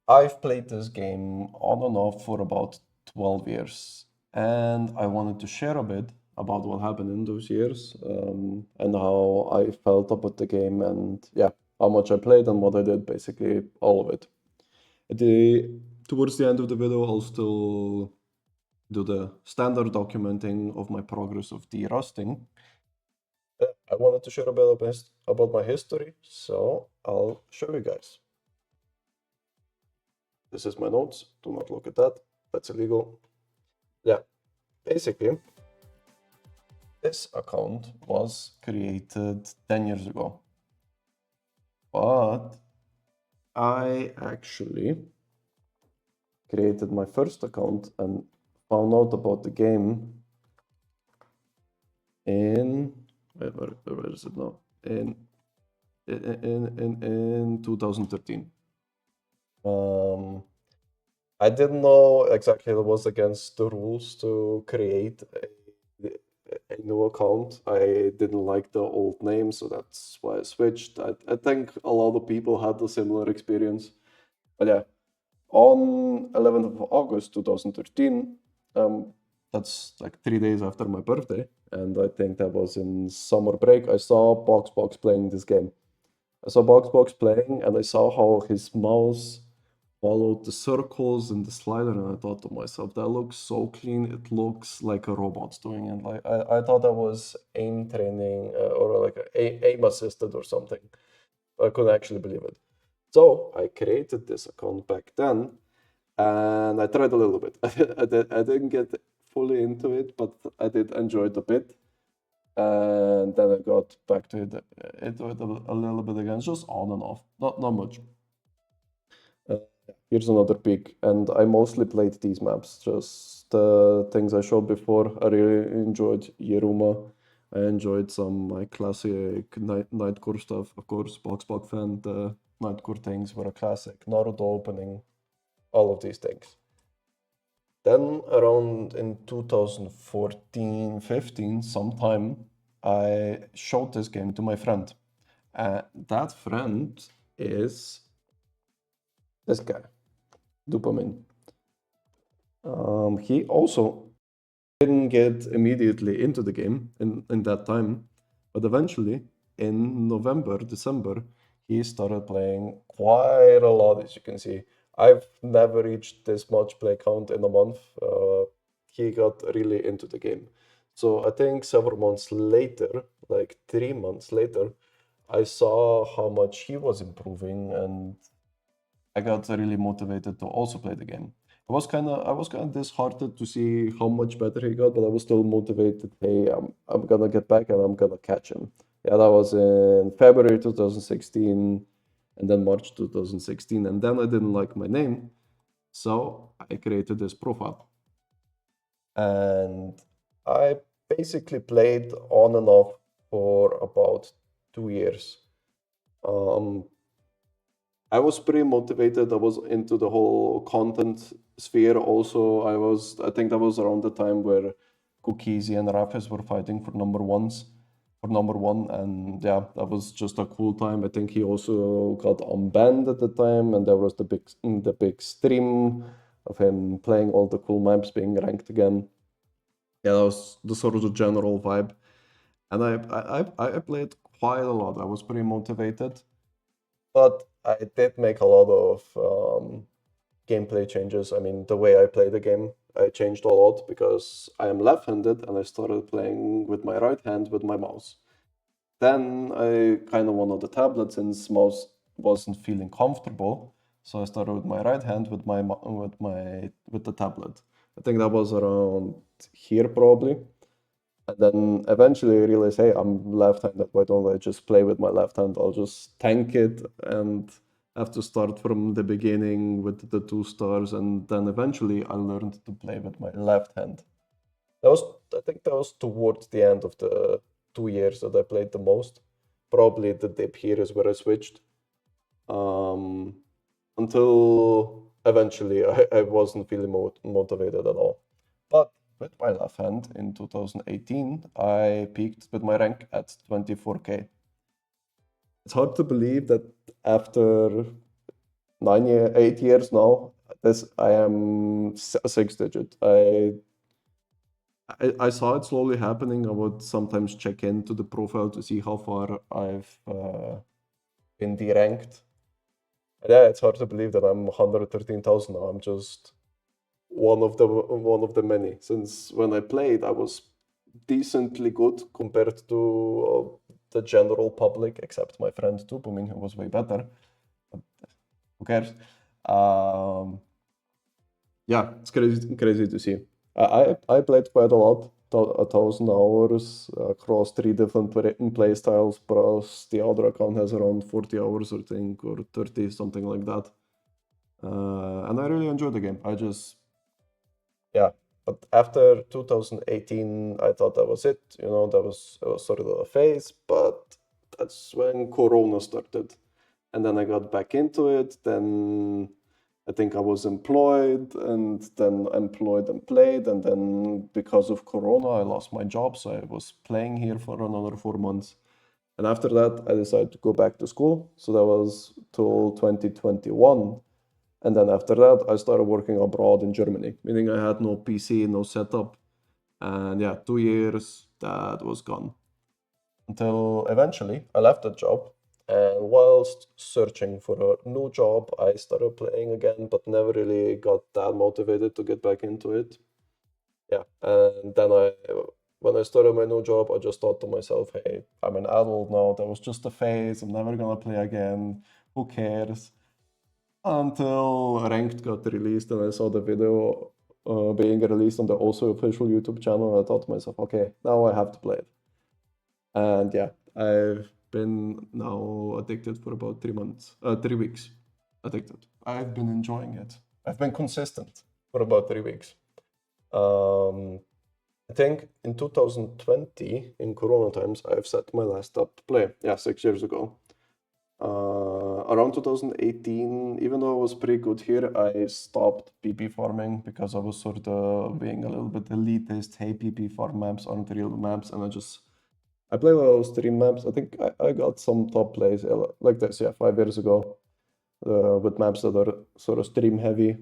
I've played this game on and off for about 12 years, and I wanted to share a bit about what happened in those years, and how I felt about the game, and yeah, how much I played and what I did, basically all of it. The Towards the end of the video, I'll still do the standard documenting of my progress of derusting. I wanted to share a bit about my history, so I'll show you guys. This is my notes. Do not look at that. That's illegal. Yeah, basically, this account was created 10 years ago. But I actually created my first account and found out about the game in where is it now? In 2013. Um, I didn't know exactly it was against the rules to create a new account. I didn't like the old name, so that's why I switched. I think a lot of people had a similar experience. But yeah, on 11th of August 2013, that's like 3 days after my birthday, and I think that was in summer break, I saw Box playing this game. I saw Box playing, and I saw how his mouse followed the circles and the slider, and I thought to myself, that looks so clean. It looks like a robot's doing it. Like I thought that was aim training, or like aim assisted or something. I couldn't actually believe it. So I created this account back then, and I tried a little bit. I didn't get fully into it, but I did enjoy it a bit. And then I got back to it a little bit again, just on and off, not much. Uh, Here's another peek, and I mostly played these maps, just the things I showed before. I really enjoyed Yeruma. I enjoyed some my classic Nightcore stuff, of course. Box fan, the Nightcore things were a classic. Naruto opening, all of these things. Then around in 2014, 15, sometime, I showed this game to my friend. That friend is this guy, Dopamine. He also didn't get immediately into the game in that time, but eventually in November, December, he started playing quite a lot, as you can see. I've never reached this much play count in a month. He got really into the game. So I think several months later, like 3 months later, I saw how much he was improving, and I got really motivated to also play the game. I was kind of disheartened to see how much better he got, but I was still motivated. Hey, I'm gonna get back and I'm gonna catch him. Yeah, that was in February 2016, and then March 2016, and then I didn't like my name, so I created this profile, and I basically played on and off for about 2 years. Um, I was pretty motivated. I was into the whole content sphere also. I think that was around the time where Cookies and Rafis were fighting for number one. And yeah, that was just a cool time. I think he also got unbanned at the time, and there was the big stream of him playing all the cool maps, being ranked again. Yeah, that was the sort of the general vibe. And I played quite a lot. I was pretty motivated. But I did make a lot of gameplay changes. I mean, the way I play the game, I changed a lot because I am left-handed and I started playing with my right hand with my mouse. Then I kind of wanted the tablet since mouse wasn't feeling comfortable, so I started with my right hand with the tablet. I think that was around here probably. And then eventually I realized, hey, I'm left-handed. Why don't I just play with my left hand? I'll just tank it and have to start from the beginning with the 2 stars. And then eventually I learned to play with my left hand. That was, I think that was towards the end of the 2 years that I played the most. Probably the dip here is where I switched. Um, until eventually I wasn't feeling motivated at all. But with my left hand in 2018, I peaked with my rank at 24k. It's hard to believe that after 8 years now. This I am a six digit. I saw it slowly happening. I would sometimes check into the profile to see how far I've been deranked. And yeah, it's hard to believe that I'm 113,000 now. I'm just one of the many. Since when I played, I was decently good compared to the general public, except my friend Tupoming, who was way better. But who cares? Um, yeah, it's crazy to see. I played quite a lot, 1,000 hours across three different play styles. Plus, the other account has around 40 hours, I think, or 30, something like that. And I really enjoyed the game. Yeah. But after 2018, I thought that was it. That was sort of a phase. But that's when Corona started. And then I got back into it. Then I think I was employed and then employed and played. And then because of Corona, I lost my job. So I was playing here for another 4 months. And after that, I decided to go back to school. So that was till 2021. And then after that, I started working abroad in Germany, meaning I had no PC, no setup. And yeah, 2 years, that was gone. Until eventually I left that job. And whilst searching for a new job, I started playing again, but never really got that motivated to get back into it. Yeah. And then when I started my new job, I just thought to myself, hey, I'm an adult now. That was just a phase. I'm never gonna play again. Who cares? Until Ranked got released and I saw the video being released on the also official YouTube channel. I thought to myself, okay, now I have to play it. And yeah, I've been now addicted for about 3 months, 3 weeks addicted. I've been enjoying it. I've been consistent for about 3 weeks. I think in 2020, in Corona times, I've set my last up to play. Yeah, 6 years ago. Around 2018, even though I was pretty good here, I stopped PP farming because I was sort of being a little bit elitist. Hey, PP farm maps aren't real maps, and I play a lot of stream maps. I think I got some top plays like this, yeah, 5 years ago, with maps that are sort of stream heavy.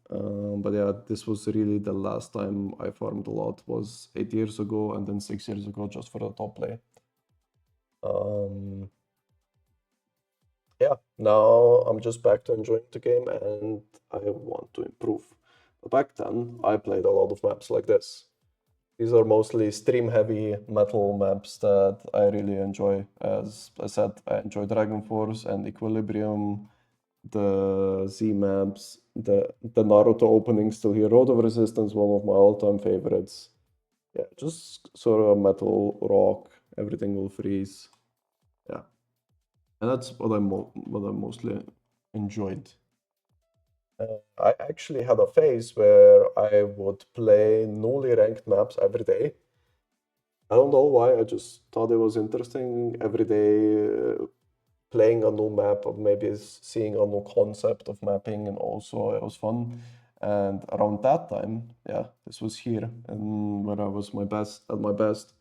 But yeah, this was really the last time I farmed a lot was 8 years ago, and then 6 years ago just for the top play. Yeah, now I'm just back to enjoying the game and I want to improve. But back then, I played a lot of maps like this. These are mostly stream heavy metal maps that I really enjoy. As I said, I enjoy Dragon Force and Equilibrium, the Z maps, the Naruto opening still here. Road of Resistance, one of my all-time favorites. Yeah, just sort of metal, rock, everything will freeze. Yeah. And that's what I mostly enjoyed. I actually had a phase where I would play newly ranked maps every day. I don't know why, I just thought it was interesting every day playing a new map or maybe seeing a new concept of mapping, and also it was fun. And around that time, yeah, this was here and when I was at my best.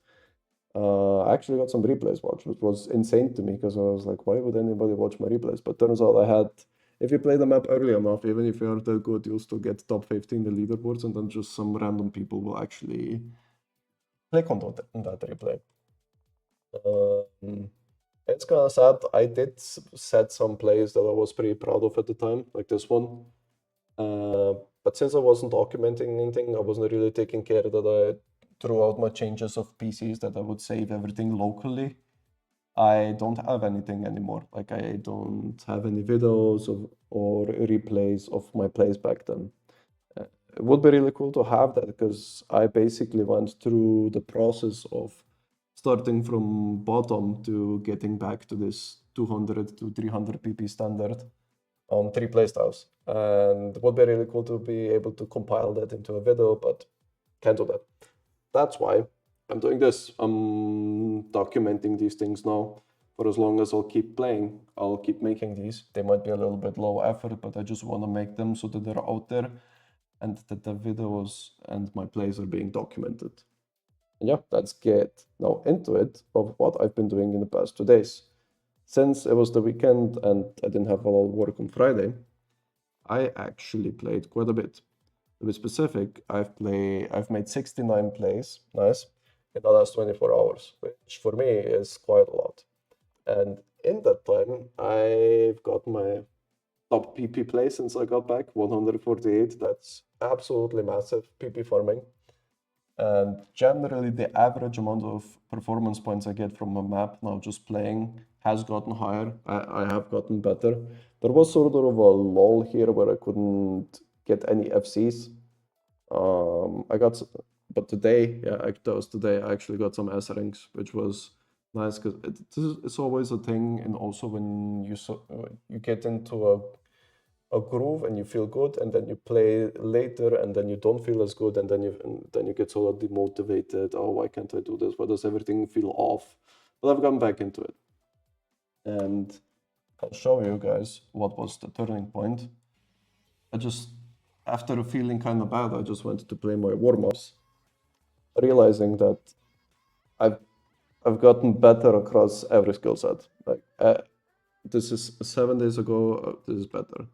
I actually got some replays watched, which was insane to me because I was like, why would anybody watch my replays? But turns out if you play the map early enough, even if you are that good, you'll still get top 50 in the leaderboards, and then just some random people will actually click on that replay. It's kind of sad. I did set some plays that I was pretty proud of at the time, like this one. But since I wasn't documenting anything, I wasn't really taking care that I threw out my changes of PCs, that I would save everything locally. I don't have anything anymore. Like I don't have any videos or replays of my plays back then. It would be really cool to have that because I basically went through the process of starting from bottom to getting back to this 200 to 300 PP standard on 3 playstyles. And it would be really cool to be able to compile that into a video, but can't do that. That's why I'm doing this. I'm documenting these things now. For as long as I'll keep playing, I'll keep making these. They might be a little bit low effort, but I just want to make them so that they're out there and that the videos and my plays are being documented. And yeah, let's get now into it of what I've been doing in the past 2 days. Since it was the weekend and I didn't have a lot of work on Friday, I actually played quite a bit. To be specific, I've made 69 plays, nice, in the last 24 hours, which for me is quite a lot. And in that time, I've got my top PP play since I got back, 148. That's absolutely massive PP farming. And generally, the average amount of performance points I get from a map now just playing has gotten higher. I have gotten better. There was sort of a lull here where I couldn't get any FCs. I got, but today, yeah, that was today. I actually got some S ranks, which was nice because it's always a thing. And also when you get into a groove and you feel good, and then you play later and then you don't feel as good, and then you get sort of demotivated. Oh, why can't I do this? Why does everything feel off? But I've gone back into it, and I'll show you guys what was the turning point. After feeling kind of bad, I just wanted to play my warm-ups, realizing that I've I've gotten better across every skill set. Like this is 7 days ago, this is better.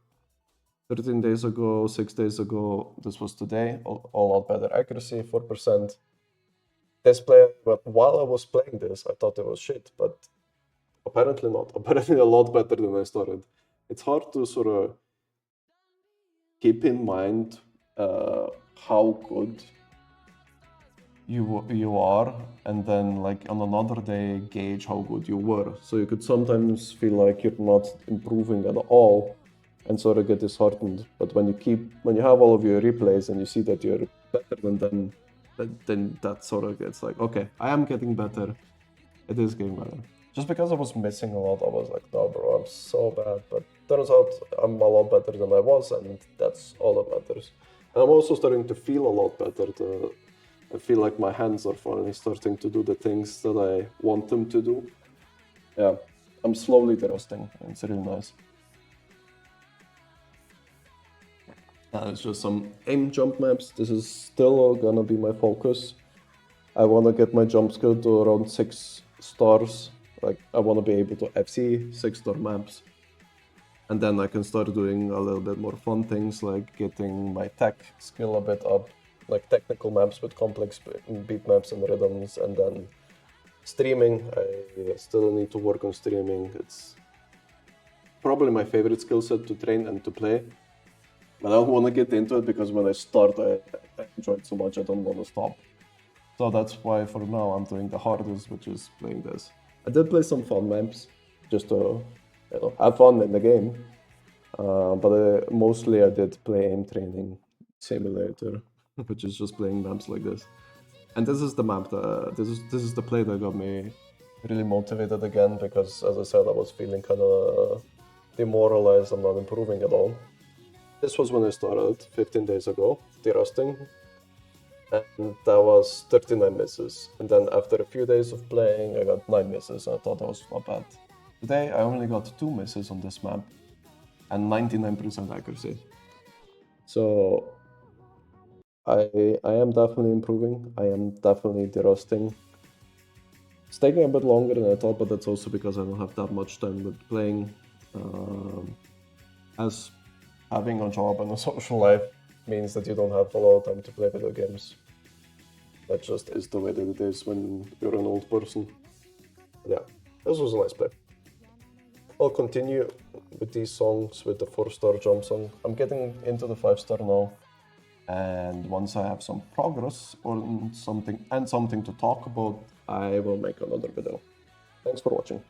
13 days ago, 6 days ago, this was today, all out better accuracy, 4%. This play, but while I was playing this, I thought it was shit, but apparently not. Apparently a lot better than I started. It's hard to sort of keep in mind how good you are, and then like on another day gauge how good you were. So you could sometimes feel like you're not improving at all and sort of get disheartened. But when you have all of your replays and you see that you're better than them, then that sort of gets like, okay, I am getting better. It is getting better. Just because I was missing a lot, I was like, no, bro, I'm so bad. But turns out I'm a lot better than I was, and that's all that matters. And I'm also starting to feel a lot better. I feel like my hands are finally starting to do the things that I want them to do. Yeah, I'm slowly derusting. It's really nice. It's just some aim jump maps. This is still gonna be my focus. I want to get my jump skill to around 6 stars. Like, I want to be able to FC 6-star maps. And then I can start doing a little bit more fun things, like getting my tech skill a bit up, like technical maps with complex beat maps and rhythms. And then streaming, I still need to work on streaming. It's probably my favorite skill set to train and to play. But I don't want to get into it because when I start, I enjoy it so much, I don't want to stop. So that's why for now I'm doing the hardest, which is playing this. I did play some fun maps, just to have fun in the game. But mostly I did play aim training simulator, which is just playing maps like this. And this is the map this is the play that got me really motivated again, because as I said, I was feeling kind of demoralized. I'm not improving at all. This was when I started 15 days ago, derusting. And that was 39 misses. And then after a few days of playing, I got 9 misses. I thought that was not bad. Today, I only got 2 misses on this map and 99% accuracy. So I am definitely improving. I am definitely derusting. It's taking a bit longer than I thought, but that's also because I don't have that much time with playing. As having a job and a social life means that you don't have a lot of time to play video games. That just is the way that it is when you're an old person. Yeah, this was a nice play. I'll continue with these songs, with the 4-star jump song. I'm getting into the 5-star now. And once I have some progress or something to talk about, I will make another video. Thanks for watching.